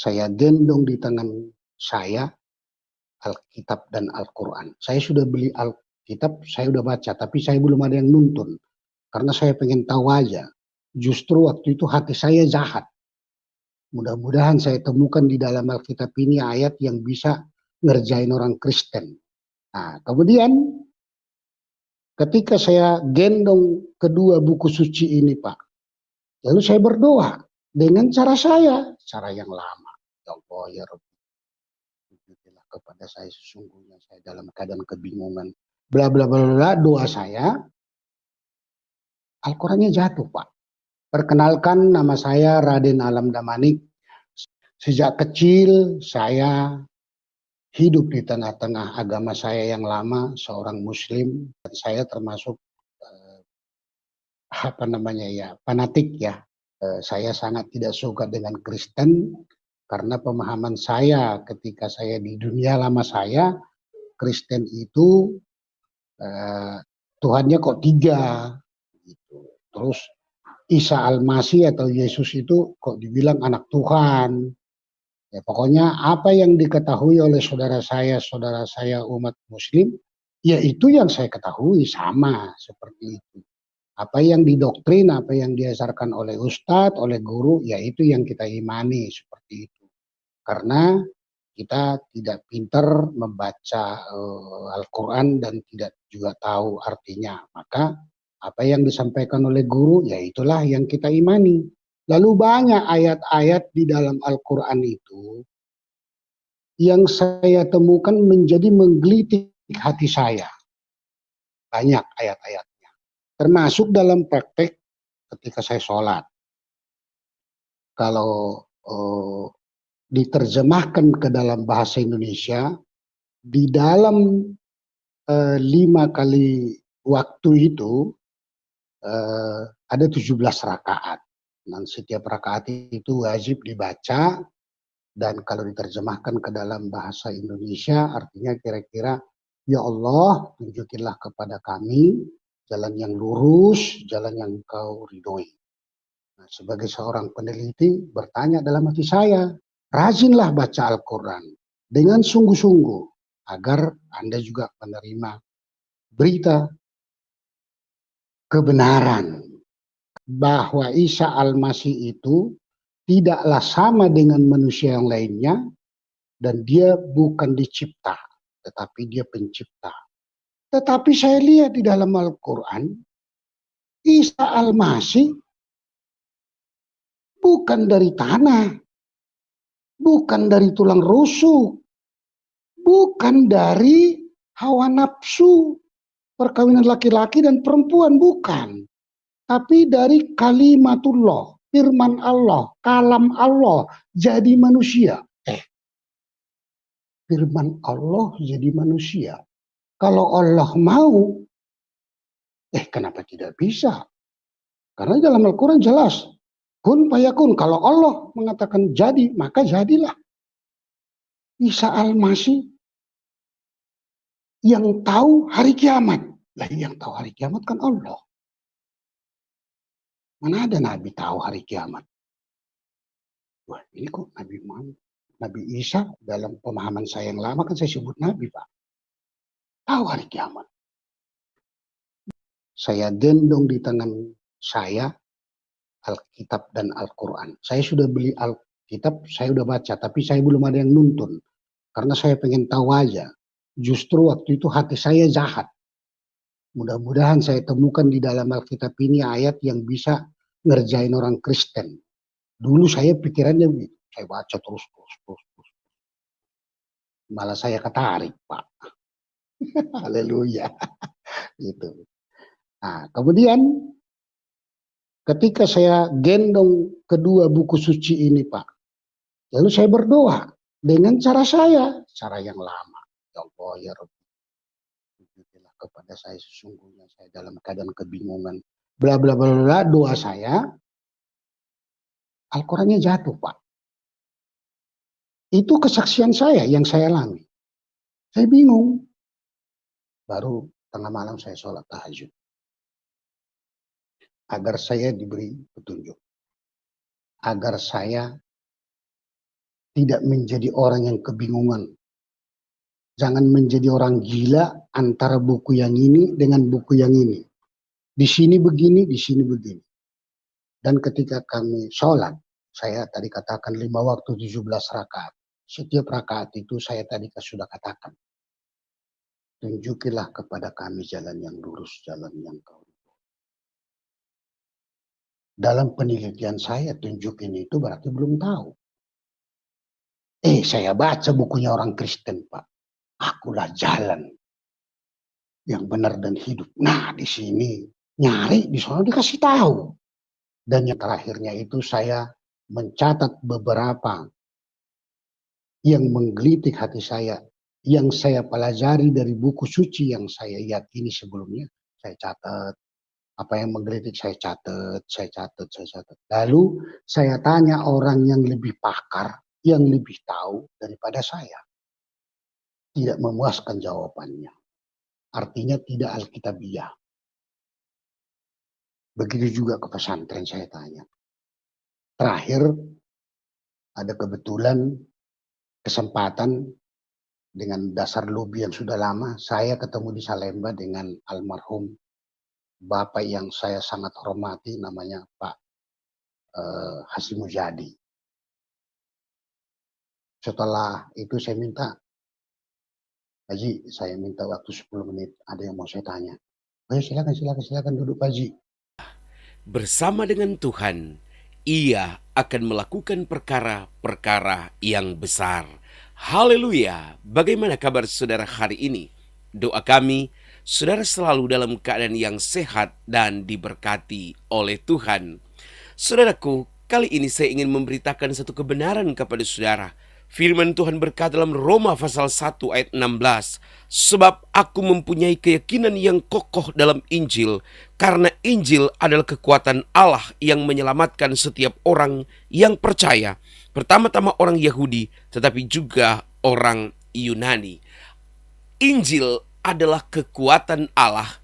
Saya gendong di tangan saya Alkitab dan Al-Quran. Saya sudah beli Alkitab, saya udah baca, tapi saya belum ada yang nuntun. Karena saya pengen tahu aja. Justru waktu itu hati saya jahat. Mudah-mudahan saya temukan di dalam Alkitab ini ayat yang bisa ngerjain orang Kristen. Nah, kemudian ketika saya gendong kedua buku suci ini, Pak, lalu saya berdoa dengan cara yang lama. Ya Allah, ya Rabbi, tunjukilah kepada saya sesungguhnya saya dalam keadaan kebingungan. Bla bla bla bla, doa saya, Al-Qurannya jatuh, Pak. Perkenalkan, nama saya Raden Alam Damanik. Sejak kecil saya hidup di tengah-tengah agama saya yang lama, seorang Muslim. Dan saya termasuk fanatik ya. Saya sangat tidak suka dengan Kristen karena pemahaman saya ketika saya di dunia lama saya, Kristen itu Tuhannya kok tiga, gitu. Terus Isa Al-Masih atau Yesus itu kok dibilang anak Tuhan. Ya, pokoknya apa yang diketahui oleh saudara saya umat Muslim, ya itu yang saya ketahui sama seperti itu. Apa yang didoktrin, apa yang diajarkan oleh ustadz, oleh guru, ya itu yang kita imani seperti itu. Karena kita tidak pintar membaca Al-Quran dan tidak juga tahu artinya. Maka apa yang disampaikan oleh guru, ya itulah yang kita imani. Lalu banyak ayat-ayat di dalam Al-Quran itu yang saya temukan menjadi menggelitik hati saya. Banyak ayat-ayatnya. Termasuk dalam praktek ketika saya sholat. Kalau diterjemahkan ke dalam bahasa Indonesia, di dalam 5 kali waktu itu ada 17 rakaat. Dan setiap rakaat itu wajib dibaca, dan kalau diterjemahkan ke dalam bahasa Indonesia artinya kira-kira, ya Allah tunjukilah kepada kami jalan yang lurus, jalan yang Engkau ridhoi. Nah, sebagai seorang peneliti bertanya dalam hati saya, rajinlah baca Al-Quran dengan sungguh-sungguh agar Anda juga menerima berita kebenaran bahwa Isa Al-Masih itu tidaklah sama dengan manusia yang lainnya, dan dia bukan dicipta, tetapi dia pencipta. Tetapi saya lihat di dalam Al-Quran, Isa Al-Masih bukan dari tanah, bukan dari tulang rusuk, bukan dari hawa nafsu, perkawinan laki-laki dan perempuan, bukan. Tapi dari kalimatullah, firman Allah, kalam Allah, jadi manusia. Firman Allah jadi manusia. Kalau Allah mau, kenapa tidak bisa? Karena dalam Al-Quran jelas, kun fayakun. Kalau Allah mengatakan jadi, maka jadilah. Isa Al-Masih yang tahu hari kiamat. Lah yang tahu hari kiamat kan Allah. Mana ada Nabi tahu hari kiamat? Wah, ini kok Nabi Muhammad, Nabi Isa dalam pemahaman saya yang lama kan saya sebut Nabi, Pak. Tahu hari kiamat. Saya gendong di tangan saya Alkitab dan Al-Quran. Saya sudah beli Alkitab, saya udah baca, tapi saya belum ada yang nuntun. Karena saya pengen tahu aja. Justru waktu itu hati saya jahat. Mudah-mudahan saya temukan di dalam Alkitab ini ayat yang bisa ngerjain orang Kristen. Dulu saya pikirannya begitu. Saya baca terus. Malah saya ketarik, Pak. Haleluya. Gitu. Nah, kemudian ketika saya gendong kedua buku suci ini, Pak, lalu saya berdoa dengan cara yang lama. Ya Allah, ya Rabbi, tunjukilah kepada saya sesungguhnya saya dalam keadaan kebingungan. Bla bla bla bla, doa saya, Al-Qurannya jatuh, Pak. Itu kesaksian saya yang saya alami. Saya bingung. Baru tengah malam saya sholat tahajud. Agar saya diberi petunjuk. Agar saya tidak menjadi orang yang kebingungan. Jangan menjadi orang gila antara buku yang ini dengan buku yang ini. Di sini begini, di sini begini. Dan ketika kami sholat, saya tadi katakan 5 waktu 17 rakaat. Setiap rakaat itu saya tadi sudah katakan. Tunjukilah kepada kami jalan yang lurus, jalan yang kau. Dalam penelitian saya, tunjukin itu berarti belum tahu. Saya baca bukunya orang Kristen, Pak. Akulah jalan yang benar dan hidup. Nah, di sini nyari, di sana dikasih tahu. Dan yang terakhirnya itu saya mencatat beberapa yang menggelitik hati saya, yang saya pelajari dari buku suci yang saya yakini sebelumnya. Saya catat. Apa yang menggelitik saya catat, saya catat, saya catat. Lalu saya tanya orang yang lebih pakar, yang lebih tahu daripada saya. Tidak memuaskan jawabannya. Artinya tidak alkitabiah. Begitu juga ke pesantren saya tanya. Terakhir ada kebetulan kesempatan dengan dasar lobby yang sudah lama, saya ketemu di Salemba dengan almarhum Bapak yang saya sangat hormati, namanya Pak Hasyim Mujadi. Setelah itu saya minta, Haji, saya minta waktu 10 menit, ada yang mau saya tanya. Ayo silakan duduk Pak Haji. Bersama dengan Tuhan, ia akan melakukan perkara-perkara yang besar. Haleluya! Bagaimana kabar saudara hari ini? Doa kami, saudara selalu dalam keadaan yang sehat dan diberkati oleh Tuhan. Saudaraku, kali ini saya ingin memberitakan satu kebenaran kepada saudara. Firman Tuhan berkata dalam Roma pasal 1 ayat 16, sebab aku mempunyai keyakinan yang kokoh dalam Injil, karena Injil adalah kekuatan Allah yang menyelamatkan setiap orang yang percaya. Pertama-tama orang Yahudi, tetapi juga orang Yunani. Injil adalah kekuatan Allah.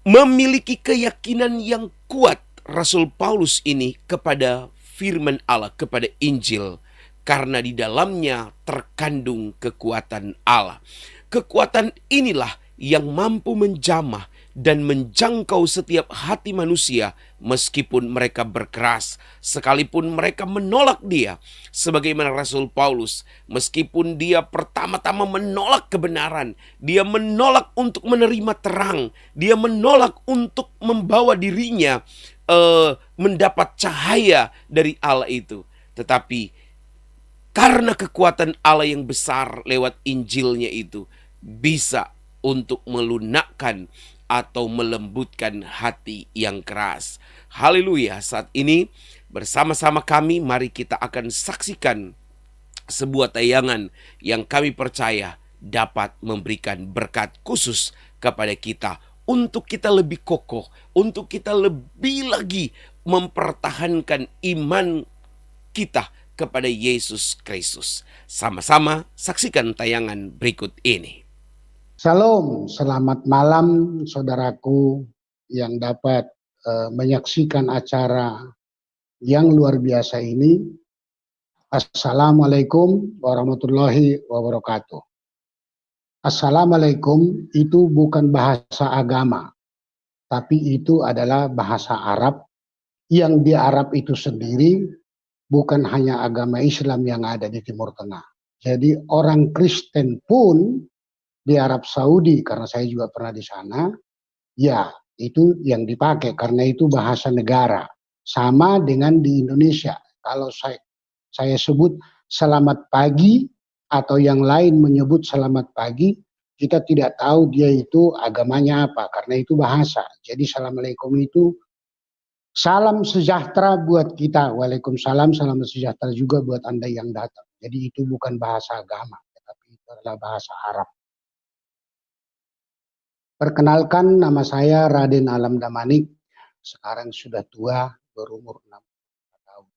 Memiliki keyakinan yang kuat Rasul Paulus ini kepada firman Allah, kepada Injil, karena di dalamnya terkandung kekuatan Allah. Kekuatan inilah yang mampu menjamah dan menjangkau setiap hati manusia meskipun mereka berkeras, sekalipun mereka menolak dia. Sebagaimana Rasul Paulus, meskipun dia pertama-tama menolak kebenaran, dia menolak untuk menerima terang, dia menolak untuk membawa dirinya mendapat cahaya dari Allah itu. Tetapi karena kekuatan Allah yang besar lewat Injilnya itu bisa untuk melunakkan atau melembutkan hati yang keras. Haleluya. Saat ini bersama-sama kami mari kita akan saksikan sebuah tayangan yang kami percaya dapat memberikan berkat khusus kepada kita, untuk kita lebih kokoh, untuk kita lebih lagi mempertahankan iman kita kepada Yesus Kristus. Sama-sama saksikan tayangan berikut ini. Salam, selamat malam saudaraku yang dapat menyaksikan acara yang luar biasa ini. Assalamualaikum warahmatullahi wabarakatuh. Assalamualaikum itu bukan bahasa agama, tapi itu adalah bahasa Arab, yang di Arab itu sendiri bukan hanya agama Islam yang ada di Timur Tengah. Jadi orang Kristen pun di Arab Saudi, karena saya juga pernah di sana, ya itu yang dipakai karena itu bahasa negara. Sama dengan di Indonesia. Kalau saya sebut selamat pagi atau yang lain menyebut selamat pagi, kita tidak tahu dia itu agamanya apa karena itu bahasa. Jadi assalamualaikum itu salam sejahtera buat kita. Waalaikumsalam, salam sejahtera juga buat Anda yang datang. Jadi itu bukan bahasa agama, tetapi itu adalah bahasa Arab. Perkenalkan, nama saya Raden Alam Damanik. Sekarang sudah tua, berumur 65 tahun.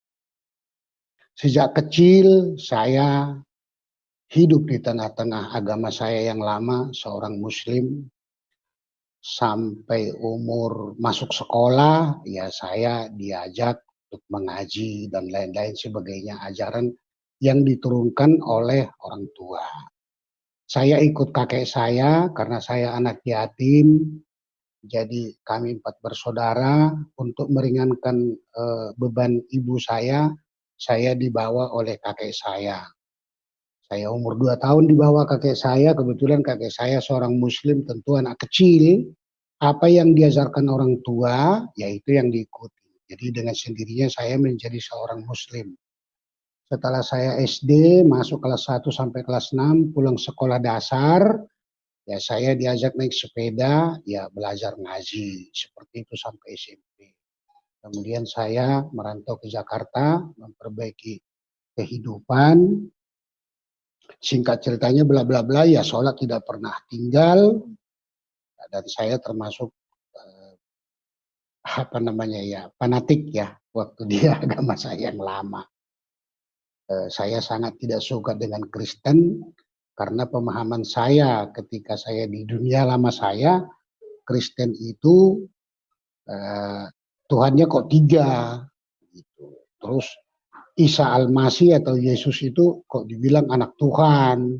Sejak kecil saya hidup di tengah-tengah agama saya yang lama, seorang Muslim. Sampai umur masuk sekolah, ya saya diajak untuk mengaji dan lain-lain sebagainya, ajaran yang diturunkan oleh orang tua. Saya ikut kakek saya karena saya anak yatim, jadi kami 4 bersaudara. Untuk meringankan beban ibu saya dibawa oleh kakek saya. Saya umur 2 tahun dibawa kakek saya, kebetulan kakek saya seorang muslim, tentu anak kecil, apa yang diajarkan orang tua, yaitu yang diikuti. Jadi dengan sendirinya saya menjadi seorang muslim. Setelah saya SD, masuk kelas 1 sampai kelas 6, pulang sekolah dasar, ya saya diajak naik sepeda, ya belajar ngaji, seperti itu sampai SMP. Kemudian saya merantau ke Jakarta, memperbaiki kehidupan. Singkat ceritanya bla bla bla, ya sholat tidak pernah tinggal, dan saya termasuk fanatik ya waktu di agama saya yang lama. Saya sangat tidak suka dengan Kristen karena pemahaman saya ketika saya di dunia lama saya, Kristen itu Tuhannya kok 3 gitu. Terus Isa Al-Masih atau Yesus itu kok dibilang anak Tuhan.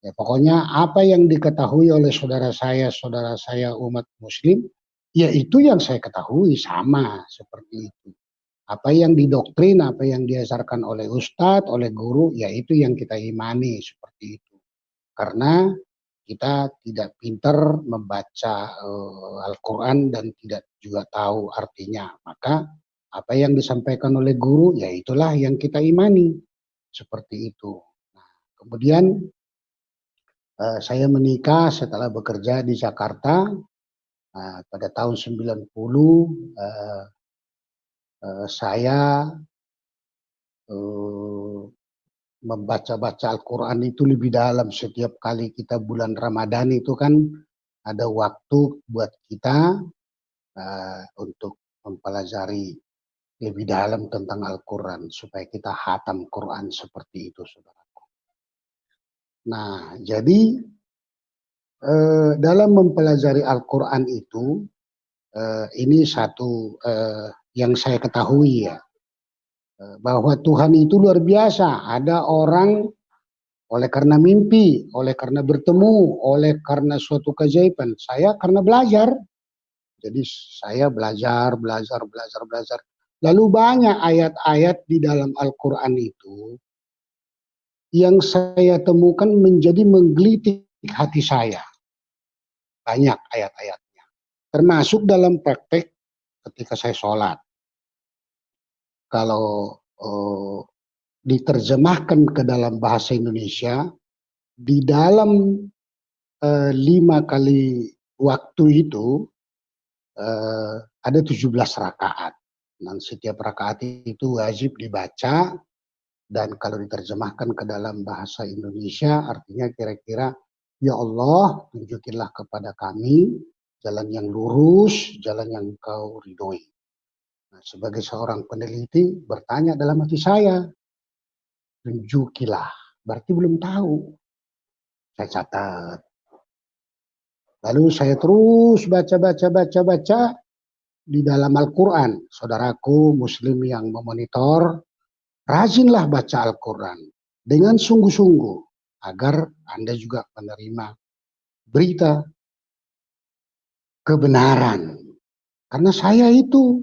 Ya, pokoknya apa yang diketahui oleh saudara saya umat muslim, ya itu yang saya ketahui, sama seperti itu. Apa yang didoktrin, apa yang diajarkan oleh ustadz, oleh guru, ya itu yang kita imani, seperti itu. Karena kita tidak pintar membaca Al-Quran dan tidak juga tahu artinya. Maka apa yang disampaikan oleh guru, ya itulah yang kita imani. Seperti itu. Nah, kemudian saya menikah setelah bekerja di Jakarta pada tahun 90. Saya membaca-baca Al-Quran itu lebih dalam. Setiap kali kita bulan Ramadan itu kan ada waktu buat kita untuk mempelajari lebih dalam tentang Al-Quran supaya kita hatam Quran, seperti itu, saudaraku. Nah, jadi dalam mempelajari Al-Quran itu ini satu yang saya ketahui ya, bahwa Tuhan itu luar biasa. Ada orang oleh karena mimpi, oleh karena bertemu, oleh karena suatu keajaiban. Saya karena belajar. Jadi saya belajar. Lalu banyak ayat-ayat di dalam Al-Quran itu yang saya temukan menjadi menggelitik hati saya. Banyak ayat-ayatnya. Termasuk dalam praktek ketika saya sholat. Kalau diterjemahkan ke dalam bahasa Indonesia, di dalam 5 kali waktu itu ada 17 rakaat. Dan setiap rakaat itu wajib dibaca, dan kalau diterjemahkan ke dalam bahasa Indonesia artinya kira-kira, ya Allah, tunjukilah kepada kami jalan yang lurus, jalan yang Engkau ridhoi. Nah, sebagai seorang peneliti bertanya dalam hati saya, tunjukilah, berarti belum tahu. Saya catat. Lalu saya terus baca di dalam Al-Quran. Saudaraku muslim yang memonitor, rajinlah baca Al-Quran dengan sungguh-sungguh agar Anda juga menerima berita kebenaran. Karena saya itu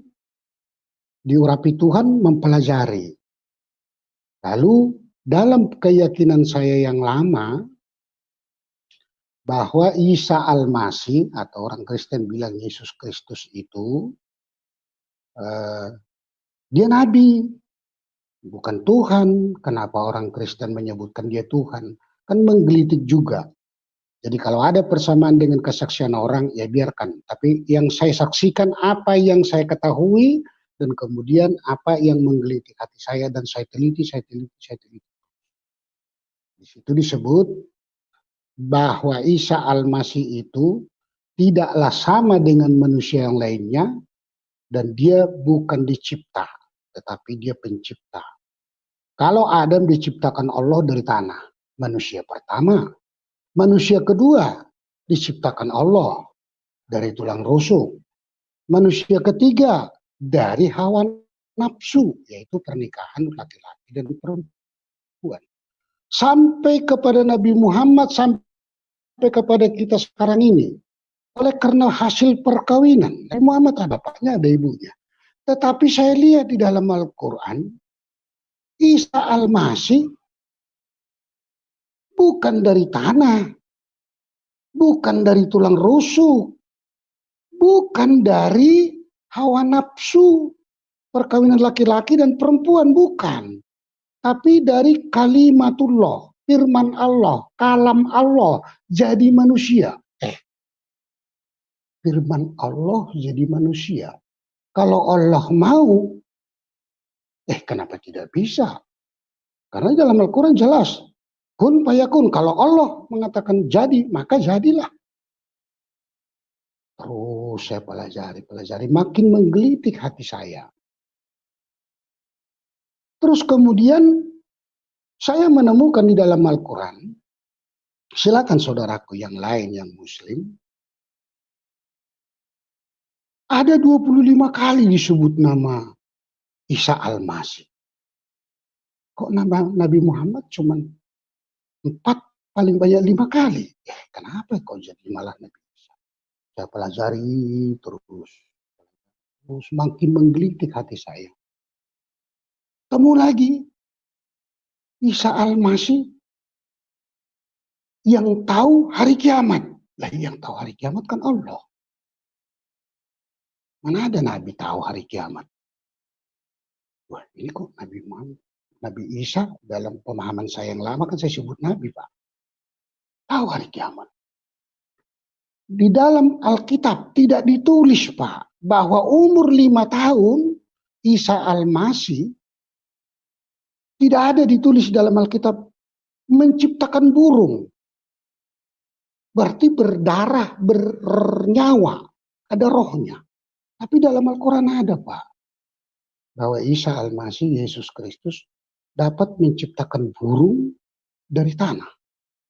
diurapi Tuhan mempelajari. Lalu dalam keyakinan saya yang lama, bahwa Isa Al-Masih atau orang Kristen bilang Yesus Kristus itu dia nabi, bukan Tuhan. Kenapa orang Kristen menyebutkan dia Tuhan? Kan menggelitik juga. Jadi kalau ada persamaan dengan kesaksian orang, ya biarkan. Tapi yang saya saksikan, apa yang saya ketahui, dan kemudian apa yang menggelitik hati saya, dan saya teliti. Di situ disebut bahwa Isa Al-Masih itu tidaklah sama dengan manusia yang lainnya, dan dia bukan dicipta, tetapi dia pencipta. Kalau Adam diciptakan Allah dari tanah, manusia pertama. Manusia kedua diciptakan Allah dari tulang rusuk. Manusia ketiga dari hawa nafsu, yaitu pernikahan laki-laki dan perempuan. pengakuan. Sampai kepada Nabi Muhammad, sampai kepada kita sekarang ini. Oleh karena hasil perkawinan. Nabi Muhammad ada bapaknya, ada ibunya. Tetapi saya lihat di dalam Al-Quran, Isa Al-Masih bukan dari tanah, bukan dari tulang rusuk, bukan dari hawa nafsu, perkawinan laki-laki dan perempuan, bukan. Tapi dari kalimatullah, firman Allah, kalam Allah, jadi manusia. Firman Allah jadi manusia. Kalau Allah mau, kenapa tidak bisa? Karena dalam Al-Quran jelas, kun fayakun. Kalau Allah mengatakan jadi, maka jadilah. Terus saya pelajari, makin menggelitik hati saya. Terus kemudian saya menemukan di dalam Al-Quran, silakan saudaraku yang lain yang muslim, ada 25 kali disebut nama Isa Al-Masih. Kok nama Nabi Muhammad cuma 4, paling banyak 5 kali? Kenapa kok jadi malah Nabi Isa? Saya pelajari terus makin menggelitik hati saya. Temu lagi Isa Al-Masih yang tahu hari kiamat. Lah yang tahu hari kiamat kan Allah. Mana ada Nabi tahu hari kiamat? Wah, ini kok Nabi Muhammad, Nabi Isa dalam pemahaman saya yang lama kan saya sebut Nabi, Pak. Tahu hari kiamat. Di dalam Alkitab tidak ditulis, Pak, bahwa umur 5 tahun Isa Al-Masih tidak ada ditulis dalam Alkitab menciptakan burung. Berarti berdarah, bernyawa, ada rohnya. Tapi dalam Al-Quran ada, Pak, bahwa Isa Al-Masih, Yesus Kristus, dapat menciptakan burung dari tanah,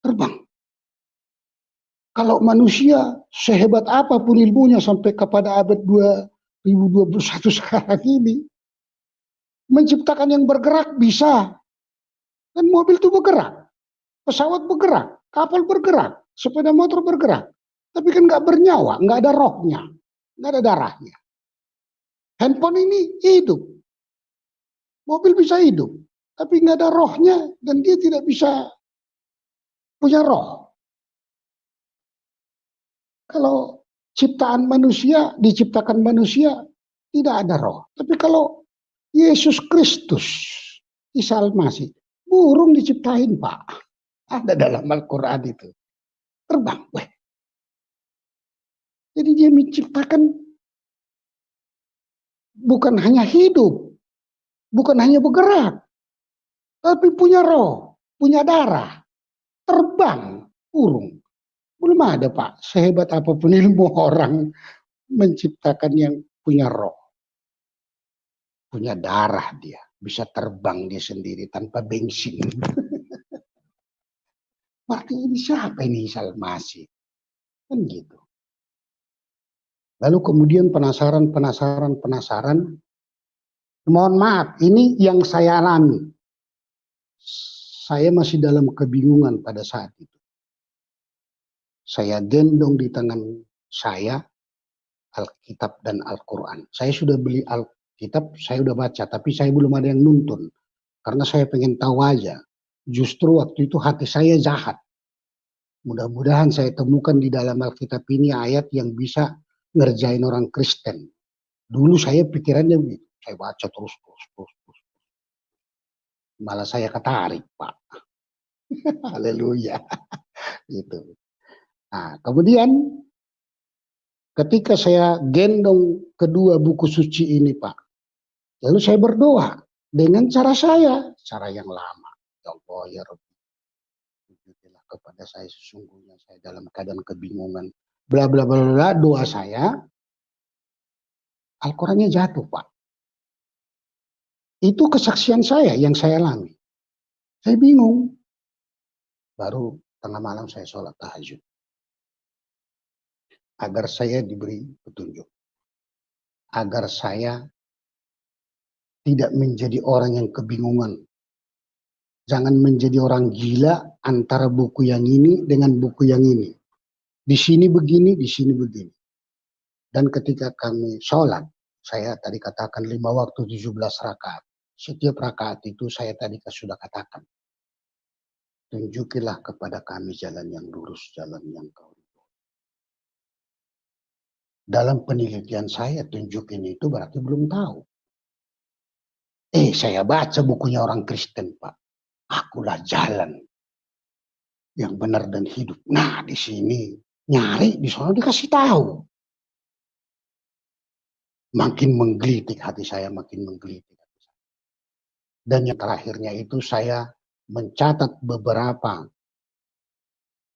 terbang. Kalau manusia sehebat apapun ilmunya sampai kepada abad 2021 sekarang ini, menciptakan yang bergerak bisa. Dan mobil itu bergerak, pesawat bergerak, kapal bergerak, sepeda motor bergerak. Tapi kan nggak bernyawa, nggak ada rohnya, nggak ada darahnya. Handphone ini hidup, mobil bisa hidup, tapi nggak ada rohnya dan dia tidak bisa punya roh. Kalau ciptaan manusia, diciptakan manusia, tidak ada roh. Tapi kalau Yesus Kristus, Isa Al-Masih, burung diciptain, Pak. Ada dalam Al-Quran itu. Terbang. Jadi dia menciptakan bukan hanya hidup, bukan hanya bergerak, tapi punya roh, punya darah, terbang, burung. Belum ada, Pak, sehebat apapun ilmu orang menciptakan yang punya roh, punya darah dia, bisa terbang dia sendiri tanpa bensin. Berarti ini siapa ini Isa Al-Masih? Kan gitu. Lalu kemudian penasaran. Mohon maaf, ini yang saya alami. Saya masih dalam kebingungan pada saat itu. Saya gendong di tangan saya Alkitab dan Al-Quran. Saya sudah beli Alkitab, saya sudah baca, tapi saya belum ada yang nuntun. Karena saya pengen tahu aja. Justru waktu itu hati saya jahat. Mudah-mudahan saya temukan di dalam Alkitab ini ayat yang bisa ngerjain orang Kristen. Dulu saya pikirannya begitu. Saya baca terus. Malah saya ketarik, Pak. Haleluya. Gitu. Nah, kemudian ketika saya gendong kedua buku suci ini, Pak, lalu saya berdoa dengan cara saya, cara yang lama. Ya Allah, ya Rabbi, tunjukilah kepada saya sesungguhnya saya dalam keadaan kebingungan. Bla bla bla bla, doa saya, Al-Qurannya jatuh, Pak. Itu kesaksian saya yang saya alami. Saya bingung. Baru tengah malam saya sholat tahajud. Agar saya diberi petunjuk. Agar saya tidak menjadi orang yang kebingungan. Jangan menjadi orang gila antara buku yang ini dengan buku yang ini. Di sini begini, di sini begini. Dan ketika kami sholat, saya tadi katakan 5 waktu 17 rakaat. Setiap rakaat itu saya tadi sudah katakan. Tunjukilah kepada kami jalan yang lurus, jalan yang kau. Dalam penelitian saya, tunjukin itu berarti belum tahu. Saya baca bukunya orang Kristen, Pak. Akulah jalan yang benar dan hidup. Nah, di sini nyari, di sana dikasih tahu. Makin menggelitik hati saya, makin menggelitik hati saya. Dan yang terakhirnya itu saya mencatat beberapa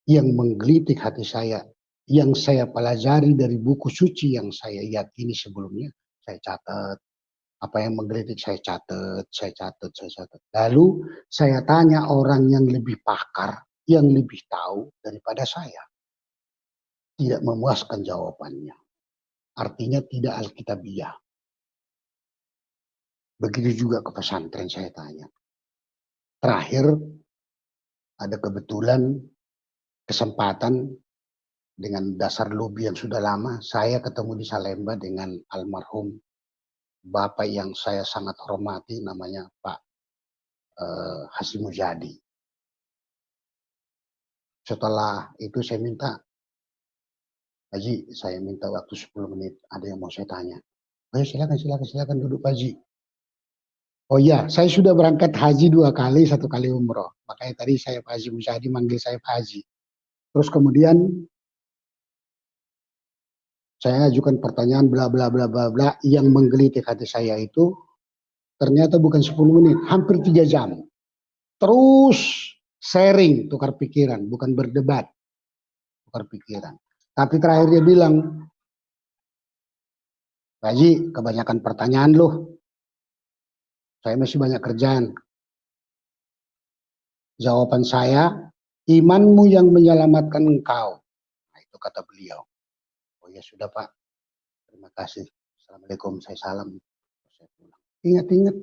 yang menggelitik hati saya, yang saya pelajari dari buku suci yang saya yakini sebelumnya, saya catat. Apa yang menggelitik saya catat, saya catat, saya catat. Lalu saya tanya orang yang lebih pakar, yang lebih tahu daripada saya. Tidak memuaskan jawabannya. Artinya tidak alkitabiah. Begitu juga ke pesantren saya tanya. Terakhir ada kebetulan kesempatan dengan dasar lobby yang sudah lama, saya ketemu di Salemba dengan almarhum Bapak yang saya sangat hormati, namanya Pak Hasyim Mujadi. Setelah itu saya minta, Haji, saya minta waktu 10 menit, ada yang mau saya tanya. Oh ya, silakan duduk Pak Haji. Oh iya, saya sudah berangkat haji 2 kali, 1 kali umroh. Makanya tadi saya Pak Haji Mujadi manggil saya Pak Haji. Terus kemudian saya ajukan pertanyaan bla bla bla bla bla yang menggelitik hati saya itu ternyata bukan 10 menit, hampir 3 jam. Terus sharing, tukar pikiran, bukan berdebat, tukar pikiran. Tapi terakhir dia bilang, Pak Haji, kebanyakan pertanyaan loh. Saya masih banyak kerjaan. Jawaban saya, imanmu yang menyelamatkan engkau. Nah, itu kata beliau. Oh ya sudah Pak, terima kasih. Assalamualaikum, saya salam. Saya pulang. Ingat-ingat,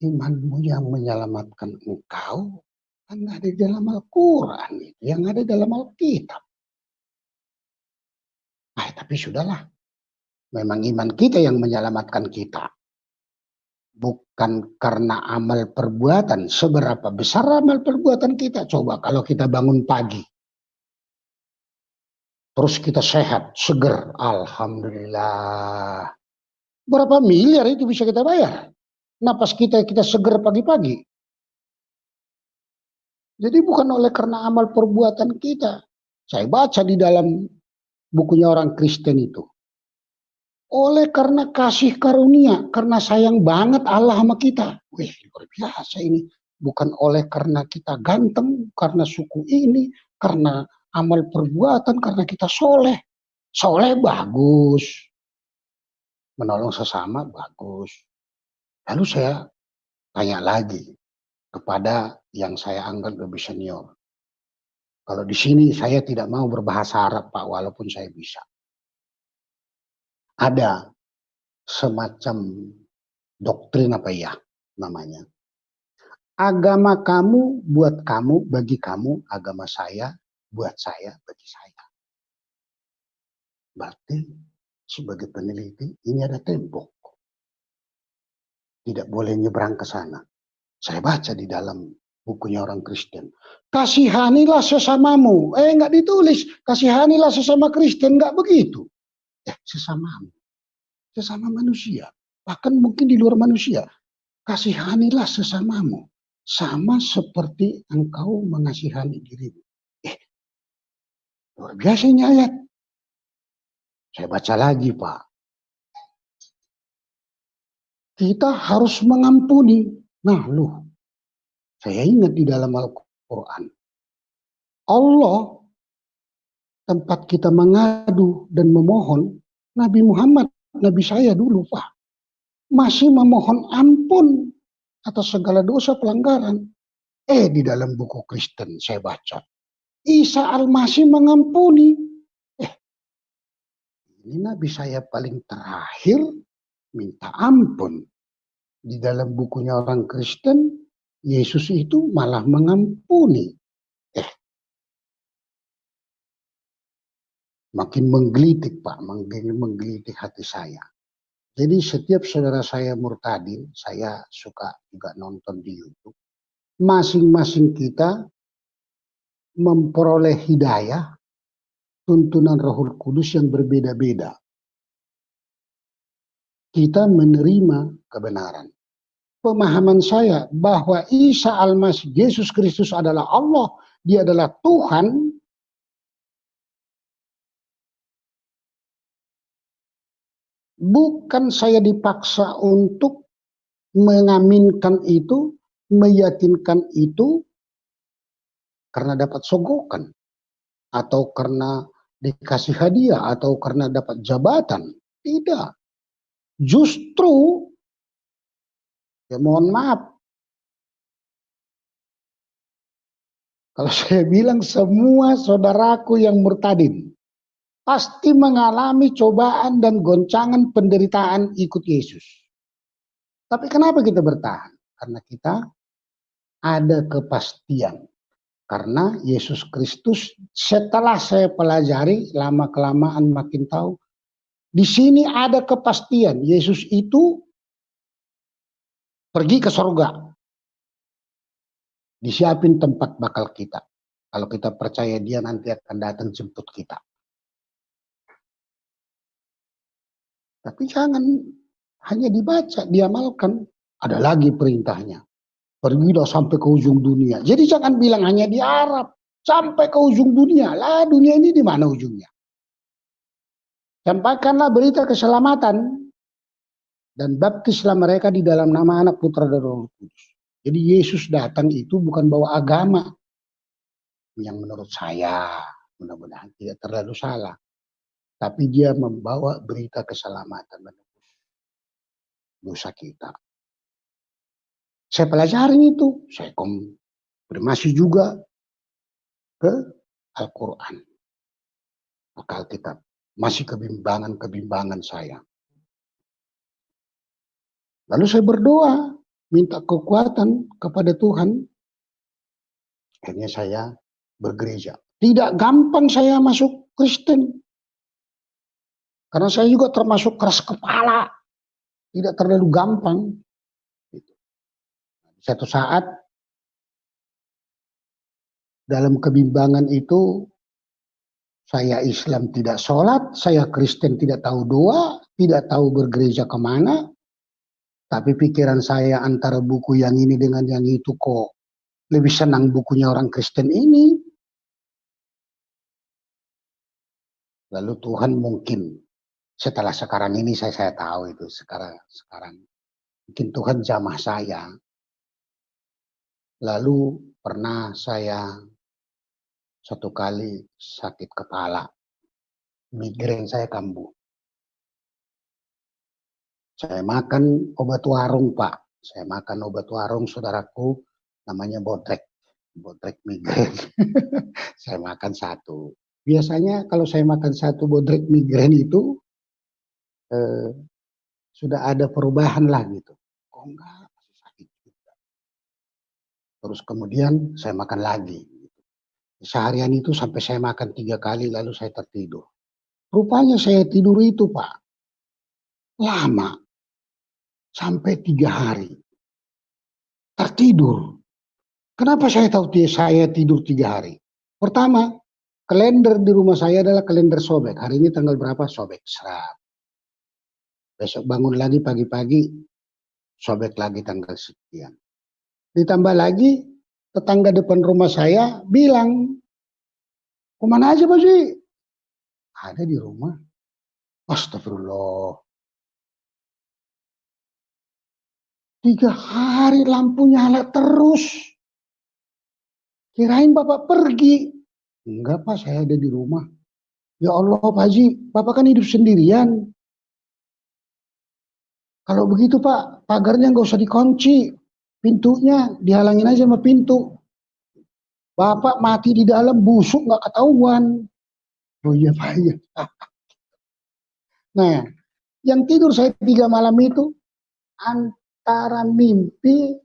imanmu yang menyelamatkan engkau kan ada di dalam Al-Quran, yang ada dalam Alkitab. Tapi sudahlah, memang iman kita yang menyelamatkan kita. Bukan karena amal perbuatan. Seberapa besar amal perbuatan kita? Coba kalau kita bangun pagi, terus kita sehat, seger, alhamdulillah. Berapa miliar itu bisa kita bayar? Napas kita seger pagi-pagi. Jadi bukan oleh karena amal perbuatan kita. Saya baca di dalam bukunya orang Kristen itu. Oleh karena kasih karunia, karena sayang banget Allah sama kita. Wih, luar biasa ini. Bukan oleh karena kita ganteng, karena suku ini, karena amal perbuatan, karena kita soleh. Soleh bagus. Menolong sesama bagus. Lalu saya tanya lagi kepada yang saya anggap lebih senior. Kalau di sini saya tidak mau berbahasa Arab, Pak, walaupun saya bisa. Ada semacam doktrin apa ya namanya. Agama kamu buat kamu, bagi kamu, agama saya buat saya, bagi saya. Berarti sebagai peneliti ini ada tembok. Tidak boleh nyebrang ke sana. Saya baca di dalam bukunya orang Kristen. Kasihanilah sesamamu. Nggak ditulis. Kasihanilah sesama Kristen. Nggak begitu. Sesamamu. Sesama manusia. Bahkan mungkin di luar manusia. Kasihanilah sesamamu. Sama seperti engkau mengasihani dirimu. Luar biasa ini ayat. Saya baca lagi, Pak. Kita harus mengampuni. Nah, saya ingat di dalam Al-Quran. Allah tempat kita mengadu dan memohon, Nabi Muhammad, Nabi saya dulu, Pak, masih memohon ampun atas segala dosa pelanggaran. Di dalam buku Kristen saya baca, Isa Al-Masih mengampuni. Ini Nabi saya paling terakhir minta ampun. Di dalam bukunya orang Kristen, Yesus itu malah mengampuni. Makin menggelitik Pak, makin menggelitik hati saya. Jadi setiap saudara saya murtadin, saya suka juga nonton di YouTube. Masing-masing kita memperoleh hidayah, tuntunan Roh Kudus yang berbeda-beda. Kita menerima kebenaran. Pemahaman saya bahwa Isa Al-Masih, Yesus Kristus adalah Allah, Dia adalah Tuhan, bukan saya dipaksa untuk mengaminkan itu, meyakinkan itu karena dapat sogokan, atau karena dikasih hadiah, atau karena dapat jabatan. Tidak. Justru, ya mohon maaf, kalau saya bilang semua saudaraku yang murtadin pasti mengalami cobaan dan goncangan penderitaan ikut Yesus. Tapi kenapa kita bertahan? Karena kita ada kepastian. Karena Yesus Kristus, setelah saya pelajari, lama-kelamaan makin tahu, di sini ada kepastian. Yesus itu pergi ke surga. Disiapin tempat bakal kita. Kalau kita percaya Dia nanti akan datang jemput kita. Tapi jangan hanya dibaca, diamalkan. Ada lagi perintahnya. Pergilah sampai ke ujung dunia. Jadi jangan bilang hanya di Arab. Sampai ke ujung dunia. Lah dunia ini di mana ujungnya? Sampaikanlah berita keselamatan. Dan baptislah mereka di dalam nama Anak, Putra, dan Roh Kudus. Jadi Yesus datang itu bukan bawa agama. Yang menurut saya, mudah-mudahan tidak terlalu salah. Tapi Dia membawa berita keselamatan menebus dosa kita. Saya pelajarin itu, saya konfirmasi juga ke Al-Quran, ke Alkitab. Masih kebimbangan saya. Lalu saya berdoa, minta kekuatan kepada Tuhan. Akhirnya saya bergereja. Tidak gampang saya masuk Kristen. Karena saya juga termasuk keras kepala. Tidak terlalu gampang. Satu saat dalam kebimbangan itu saya Islam tidak sholat, saya Kristen tidak tahu doa, tidak tahu bergereja kemana. Tapi pikiran saya antara buku yang ini dengan yang itu kok lebih senang bukunya orang Kristen ini. Lalu Tuhan mungkin setelah sekarang ini saya tahu itu sekarang mungkin Tuhan jamah saya. Lalu pernah saya satu kali sakit kepala, migrain saya kambuh. Saya makan obat warung Pak, saya makan obat warung saudaraku namanya Bodrek migrain. Saya makan satu. Biasanya kalau saya makan satu Bodrek migrain itu sudah ada perubahan lah gitu. Kok enggak, masih sakit juga. Terus kemudian saya makan lagi. Seharian itu sampai saya makan 3 kali lalu saya tertidur. Rupanya saya tidur itu Pak, lama. Sampai 3 hari. Tertidur. Kenapa saya tahu saya tidur 3 hari? Pertama, kalender di rumah saya adalah kalender sobek. Hari ini tanggal berapa? Sobek. Serap. Besok bangun lagi pagi-pagi, sobek lagi tanggal sekian. Ditambah lagi, tetangga depan rumah saya bilang, kemana aja Pak Ji? Ada di rumah. Astagfirullah. 3 hari lampu nyala terus. Kirain Bapak pergi. Enggak Pak, saya ada di rumah. Ya Allah Pak Haji, Bapak kan hidup sendirian. Kalau begitu Pak, pagarnya nggak usah dikunci. Pintunya dihalangin aja sama pintu. Bapak mati di dalam, busuk nggak ketahuan. Oh iya Pak, iya. Nah, yang tidur saya 3 malam itu antara mimpi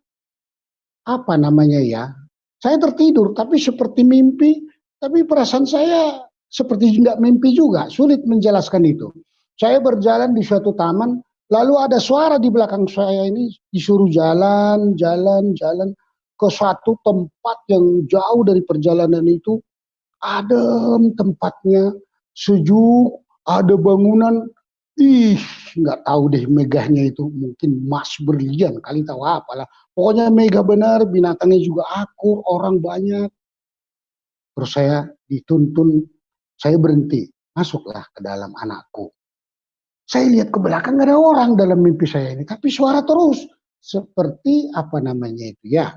apa namanya ya, saya tertidur tapi seperti mimpi, tapi perasaan saya seperti nggak mimpi juga, sulit menjelaskan itu. Saya berjalan di suatu taman, lalu ada suara di belakang saya ini disuruh jalan, jalan, jalan ke suatu tempat yang jauh dari perjalanan itu, adem tempatnya, sejuk, ada bangunan, ih nggak tahu deh megahnya itu, mungkin emas berlian kali tahu apalah. Pokoknya megah benar, binatangnya juga akur, orang banyak. Terus saya dituntun, saya berhenti, masuklah ke dalam anakku. Saya lihat ke belakang nggak ada orang dalam mimpi saya ini, tapi suara terus seperti apa namanya itu ya.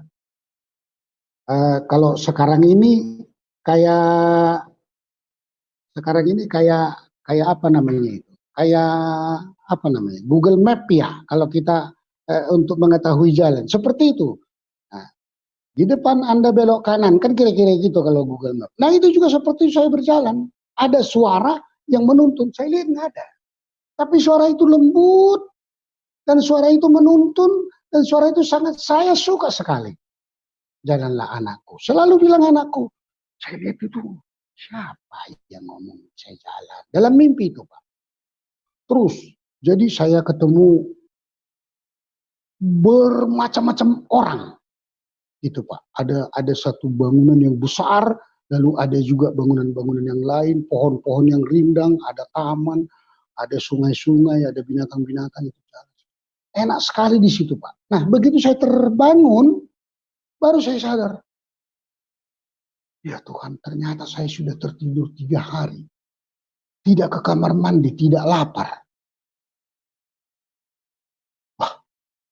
Kalau sekarang ini kayak kayak apa namanya itu? Kayak apa namanya? Google Map ya. Kalau kita untuk mengetahui jalan, seperti itu. Nah, di depan Anda belok kanan, kan kira-kira gitu kalau Google Map. Nah itu juga seperti saya berjalan. Ada suara yang menuntun, saya lihat nggak ada. Tapi suara itu lembut, dan suara itu menuntun, dan suara itu sangat saya suka sekali. Jalanlah anakku. Selalu bilang anakku, saya lihat itu, siapa yang ngomong saya jalan? Dalam mimpi itu Pak. Terus, jadi saya ketemu bermacam-macam orang. Itu Pak, ada satu bangunan yang besar, lalu ada juga bangunan-bangunan yang lain, pohon-pohon yang rindang, ada taman, ada sungai-sungai, ada binatang-binatang itu. Enak sekali di situ Pak. Nah begitu saya terbangun, baru saya sadar, ya Tuhan ternyata saya sudah tertidur 3 hari. Tidak ke kamar mandi, tidak lapar. Wah,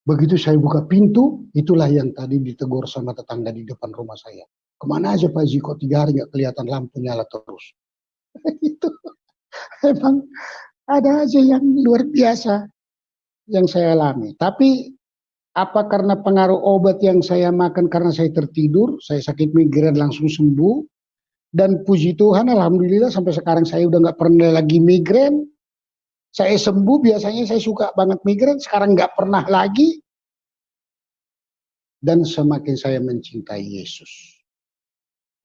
begitu saya buka pintu, itulah yang tadi ditegur sama tetangga di depan rumah saya. Kemana aja Pak Haji, kok 3 hari nggak kelihatan lampu nyala terus. Itu emang ada aja yang luar biasa yang saya alami. Tapi apa karena pengaruh obat yang saya makan karena saya tertidur, saya sakit migrain langsung sembuh. Dan puji Tuhan, alhamdulillah sampai sekarang saya udah nggak pernah lagi migrain. Saya sembuh, biasanya saya suka banget migrain, sekarang nggak pernah lagi. Dan semakin saya mencintai Yesus.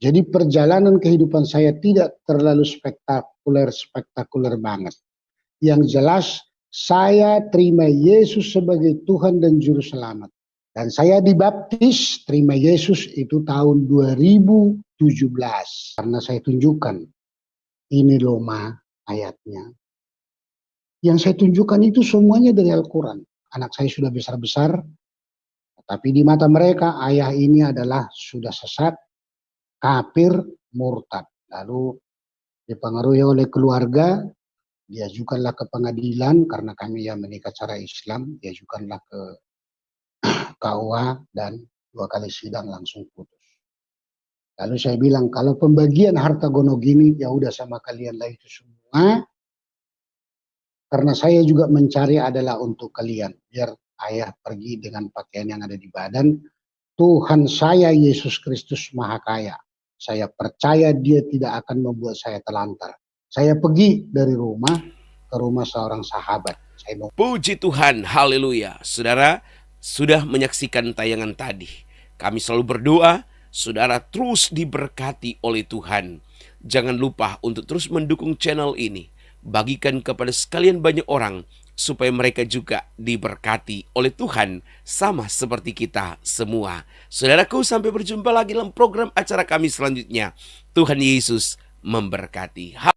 Jadi perjalanan kehidupan saya tidak terlalu spektakuler banget. Yang jelas, saya terima Yesus sebagai Tuhan dan Juru Selamat. Dan saya dibaptis, terima Yesus itu tahun 2017. Karena saya tunjukkan, ini loh Ma ayatnya. Yang saya tunjukkan itu semuanya dari Al-Quran. Anak saya sudah besar-besar, tapi di mata mereka ayah ini adalah sudah sesat, kafir, murtad. Lalu dipengaruhi oleh keluarga, diajukanlah ke pengadilan karena kami yang menikah secara Islam, diajukanlah ke KUA dan 2 kali sidang langsung putus. Lalu saya bilang kalau pembagian harta gono gini ya udah sama kalian lah itu semua, karena saya juga mencari adalah untuk kalian biar ayah pergi dengan pakaian yang ada di badan. Tuhan saya Yesus Kristus Maha Kaya. Saya percaya Dia tidak akan membuat saya telantar. Saya pergi dari rumah ke rumah seorang sahabat. Puji Tuhan, haleluya. Saudara sudah menyaksikan tayangan tadi. Kami selalu berdoa, saudara terus diberkati oleh Tuhan. Jangan lupa untuk terus mendukung channel ini. Bagikan kepada sekalian banyak orang, supaya mereka juga diberkati oleh Tuhan, sama seperti kita semua. Saudaraku, sampai berjumpa lagi dalam program acara kami selanjutnya. Tuhan Yesus memberkati.